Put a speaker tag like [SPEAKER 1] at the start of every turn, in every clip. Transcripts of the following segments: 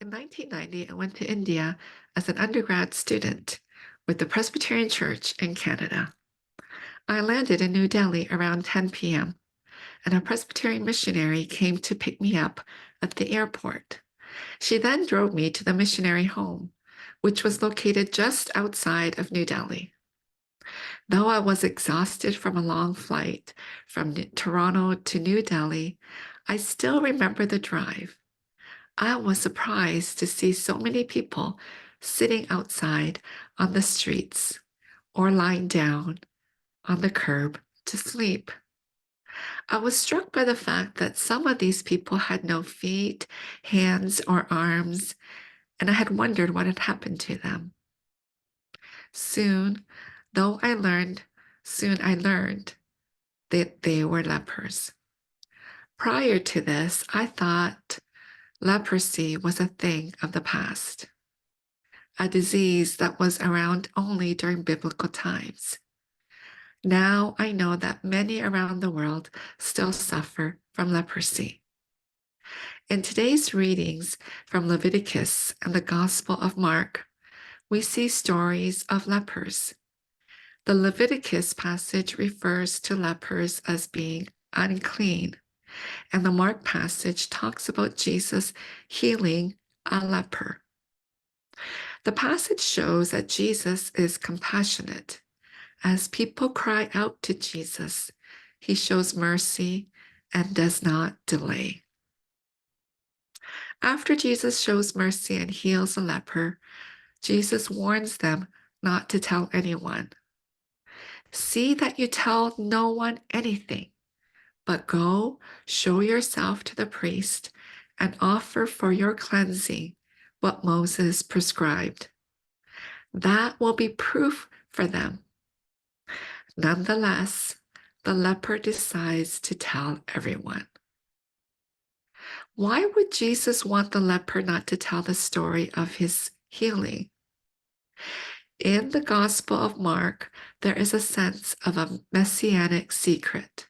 [SPEAKER 1] In 1990, I went to India as an undergrad student with the Presbyterian Church in Canada. I landed in New Delhi around 10 p.m., and a Presbyterian missionary came to pick me up at the airport. She then drove me to the missionary home, which was located just outside of New Delhi. Though I was exhausted from a long flight from Toronto to New Delhi, I still remember the drive. I was surprised to see so many people sitting outside on the streets or lying down on the curb to sleep. I was struck by the fact that some of these people had no feet, hands, or arms, and I had wondered what had happened to them. Soon, though I learned, soon I learned that they were lepers. Prior to this, I thought leprosy was a thing of the past, a disease that was around only during biblical times. Now I know that many around the world still suffer from leprosy. In today's readings from Leviticus and the Gospel of Mark, we see stories of lepers. The Leviticus passage refers to lepers as being unclean, and the Mark passage talks about Jesus healing a leper. The passage shows that Jesus is compassionate. As people cry out to Jesus, he shows mercy and does not delay. After Jesus shows mercy and heals a leper, Jesus warns them not to tell anyone. See that you tell no one anything, but go, show yourself to the priest, and offer for your cleansing what Moses prescribed. That will be proof for them. Nonetheless, the leper decides to tell everyone. Why would Jesus want the leper not to tell the story of his healing? In the Gospel of Mark, there is a sense of a messianic secret.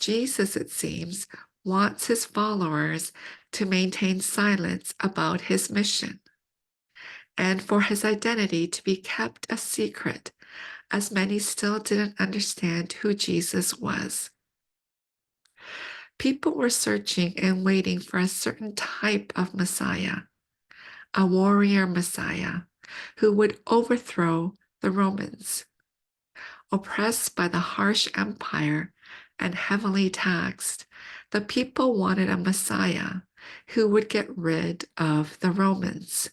[SPEAKER 1] Jesus, it seems, wants his followers to maintain silence about his mission and for his identity to be kept a secret, as many still didn't understand who Jesus was. People were searching and waiting for a certain type of Messiah, a warrior Messiah who would overthrow the Romans. Oppressed by the harsh empire and heavily taxed, the people wanted a Messiah who would get rid of the Romans.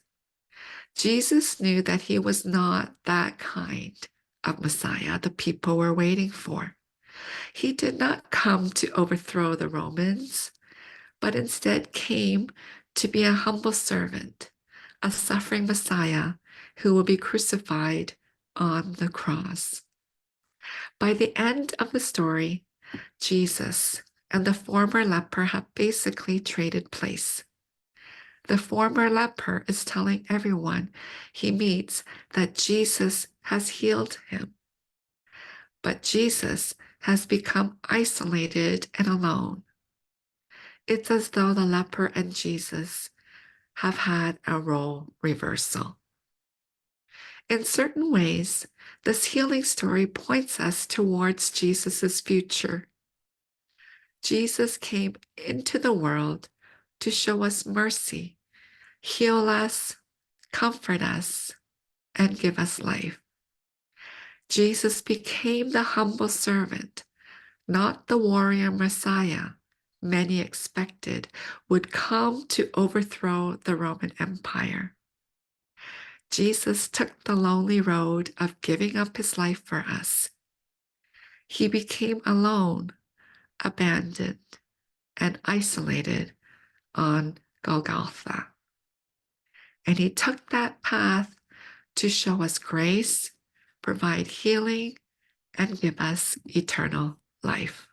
[SPEAKER 1] Jesus knew that he was not that kind of Messiah the people were waiting for. He did not come to overthrow the Romans, but instead came to be a humble servant, a suffering Messiah who will be crucified on the cross. By the end of the story, Jesus and the former leper have basically traded place. The former leper is telling everyone he meets that Jesus has healed him. But Jesus has become isolated and alone. It's as though the leper and Jesus have had a role reversal. In certain ways, this healing story points us towards Jesus' future. Jesus came into the world to show us mercy, heal us, comfort us, and give us life. Jesus became the humble servant, not the warrior Messiah many expected would come to overthrow the Roman Empire. Jesus took the lonely road of giving up his life for us. He became alone, abandoned, and isolated on Golgotha. And he took that path to show us grace, provide healing, and give us eternal life.